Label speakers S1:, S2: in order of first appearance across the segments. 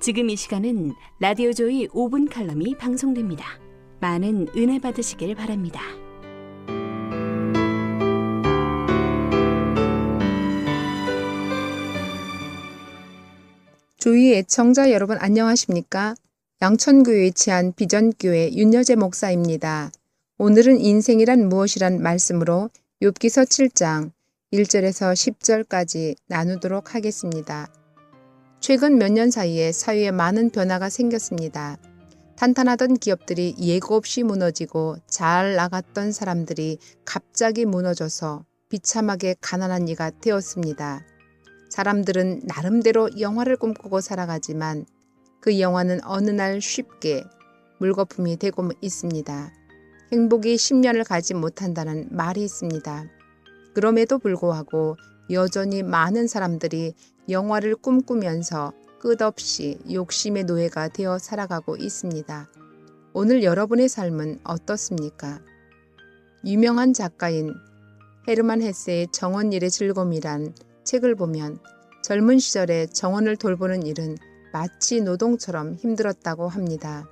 S1: 지금 이 시간은 라디오 조이 5분 칼럼이 방송됩니다. 많은 은혜 받으시길 바랍니다.
S2: 조이 애청자 여러분 안녕하십니까? 양천구에 위치한 비전교회 윤여재 목사입니다. 오늘은 인생이란 무엇이란 말씀으로 욥기서 7장 1절에서 10절까지 나누도록 하겠습니다. 최근 몇 년 사이에 사회에 많은 변화가 생겼습니다. 탄탄하던 기업들이 예고 없이 무너지고 잘 나갔던 사람들이 갑자기 무너져서 비참하게 가난한 이가 되었습니다. 사람들은 나름대로 영화를 꿈꾸고 살아가지만 그 영화는 어느 날 쉽게 물거품이 되고 있습니다. 행복이 10년을 가지 못한다는 말이 있습니다. 그럼에도 불구하고 여전히 많은 사람들이 영화를 꿈꾸면서 끝없이 욕심의 노예가 되어 살아가고 있습니다. 오늘 여러분의 삶은 어떻습니까? 유명한 작가인 헤르만 헤세의 정원일의 즐거움이란 책을 보면 젊은 시절에 정원을 돌보는 일은 마치 노동처럼 힘들었다고 합니다.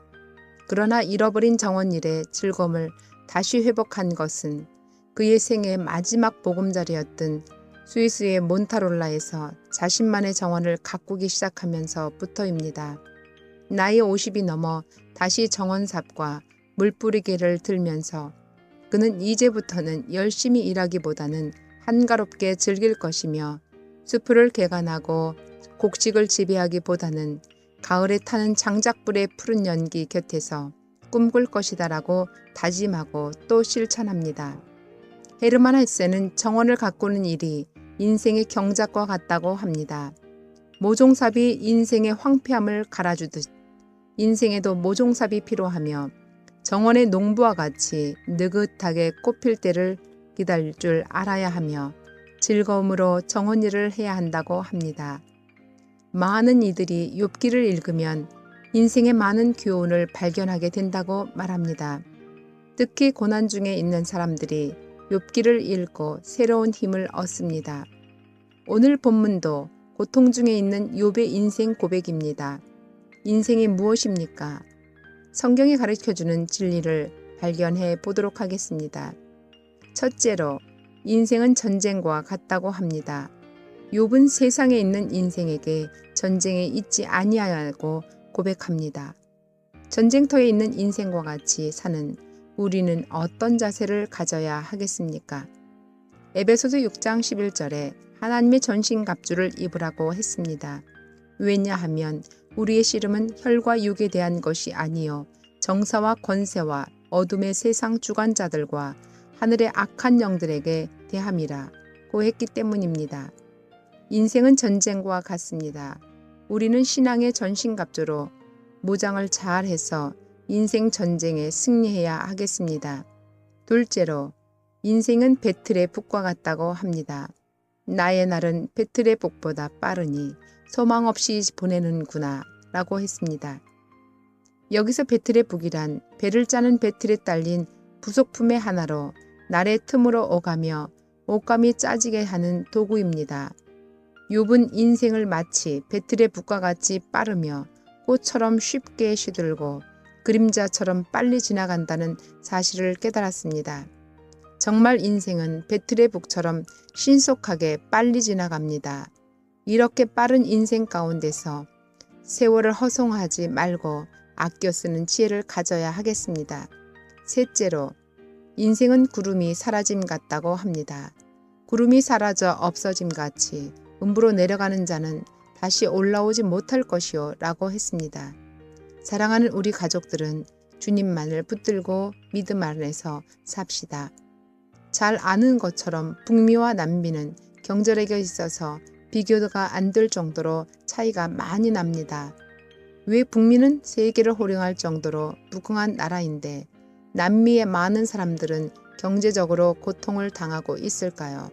S2: 그러나 잃어버린 정원일의 즐거움을 다시 회복한 것은 그의 생애의 마지막 보금자리였던 스위스의 몬타롤라에서 자신만의 정원을 가꾸기 시작하면서부터입니다. 나이 50이 넘어 다시 정원삽과 물뿌리기를 들면서 그는 이제부터는 열심히 일하기보다는 한가롭게 즐길 것이며 숲을 개간하고 곡식을 재배하기보다는 가을에 타는 장작불의 푸른 연기 곁에서 꿈꿀 것이다라고 다짐하고 또 실천합니다. 헤르만 헤세는 정원을 가꾸는 일이 인생의 경작과 같다고 합니다. 모종삽이 인생의 황폐함을 갈아주듯 인생에도 모종삽이 필요하며 정원의 농부와 같이 느긋하게 꽃필 때를 기다릴 줄 알아야 하며 즐거움으로 정원 일을 해야 한다고 합니다. 많은 이들이 욥기를 읽으면 인생의 많은 교훈을 발견하게 된다고 말합니다. 특히 고난 중에 있는 사람들이 욥기를 읽고 새로운 힘을 얻습니다. 오늘 본문도 고통 중에 있는 욥의 인생 고백입니다. 인생이 무엇입니까? 성경이 가르쳐주는 진리를 발견해 보도록 하겠습니다. 첫째로 인생은 전쟁과 같다고 합니다. 욥은 세상에 있는 인생에게 전쟁에 있지 아니하고 고백합니다. 전쟁터에 있는 인생과 같이 사는 우리는 어떤 자세를 가져야 하겠습니까? 에베소서 6장 11절에 하나님의 전신갑주를 입으라고 했습니다. 왜냐하면 우리의 씨름은 혈과 육에 대한 것이 아니요 정사와 권세와 어둠의 세상 주관자들과 하늘의 악한 영들에게 대함이라고 했기 때문입니다. 인생은 전쟁과 같습니다. 우리는 신앙의 전신갑주로 무장을 잘해서 인생 전쟁에 승리해야 하겠습니다. 둘째로 인생은 배틀의 북과 같다고 합니다. 나의 날은 배틀의 북보다 빠르니 소망 없이 보내는구나 라고 했습니다. 여기서 배틀의 북이란 배를 짜는 배틀에 딸린 부속품의 하나로 날의 틈으로 오가며 옷감이 짜지게 하는 도구입니다. 욥은 인생을 마치 배틀의 북과 같이 빠르며 꽃처럼 쉽게 시들고 그림자처럼 빨리 지나간다는 사실을 깨달았습니다. 정말 인생은 배틀의 북처럼 신속하게 빨리 지나갑니다. 이렇게 빠른 인생 가운데서 세월을 허송하지 말고 아껴 쓰는 지혜를 가져야 하겠습니다. 셋째로 인생은 구름이 사라짐 같다고 합니다. 구름이 사라져 없어짐 같이 음부로 내려가는 자는 다시 올라오지 못할 것이요 라고 했습니다. 사랑하는 우리 가족들은 주님만을 붙들고 믿음 안에서 삽시다. 잘 아는 것처럼 북미와 남미는 경제력에 있어서 비교가 안 될 정도로 차이가 많이 납니다. 왜 북미는 세계를 호령할 정도로 무궁한 나라인데 남미의 많은 사람들은 경제적으로 고통을 당하고 있을까요?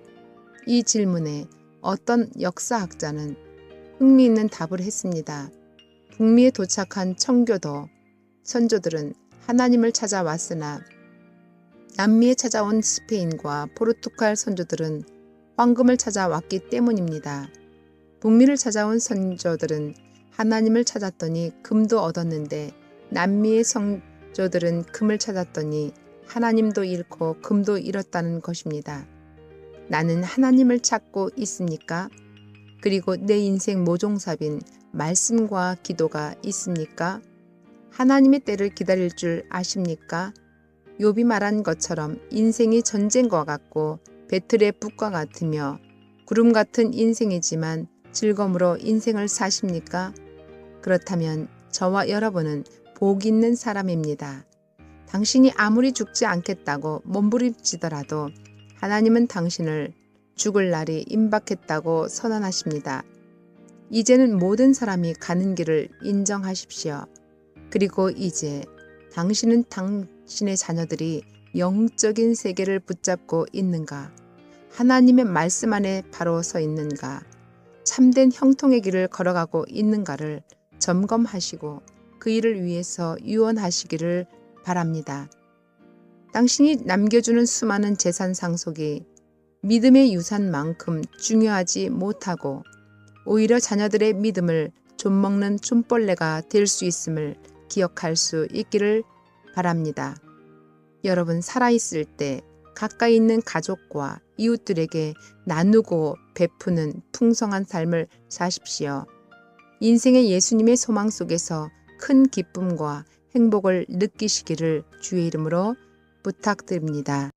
S2: 이 질문에 어떤 역사학자는 흥미있는 답을 했습니다. 북미에 도착한 청교도 선조들은 하나님을 찾아왔으나 남미에 찾아온 스페인과 포르투갈 선조들은 황금을 찾아왔기 때문입니다. 북미를 찾아온 선조들은 하나님을 찾았더니 금도 얻었는데 남미의 성조들은 금을 찾았더니 하나님도 잃고 금도 잃었다는 것입니다. 나는 하나님을 찾고 있습니까? 그리고 내 인생 모종삽인 말씀과 기도가 있습니까? 하나님의 때를 기다릴 줄 아십니까? 욥이 말한 것처럼 인생이 전쟁과 같고 배틀의 붓과 같으며 구름 같은 인생이지만 즐거움으로 인생을 사십니까? 그렇다면 저와 여러분은 복 있는 사람입니다. 당신이 아무리 죽지 않겠다고 몸부림치더라도 하나님은 당신을 죽을 날이 임박했다고 선언하십니다. 이제는 모든 사람이 가는 길을 인정하십시오. 그리고 이제 당신은 당신의 자녀들이 영적인 세계를 붙잡고 있는가? 하나님의 말씀 안에 바로 서 있는가? 참된 형통의 길을 걸어가고 있는가를 점검하시고 그 일을 위해서 유언하시기를 바랍니다. 당신이 남겨주는 수많은 재산 상속이 믿음의 유산만큼 중요하지 못하고 오히려 자녀들의 믿음을 좀먹는 촌벌레가 될 수 있음을 기억할 수 있기를 바랍니다. 여러분 살아있을 때 가까이 있는 가족과 이웃들에게 나누고 베푸는 풍성한 삶을 사십시오. 인생의 예수님의 소망 속에서 큰 기쁨과 행복을 느끼시기를 주의 이름으로 부탁드립니다.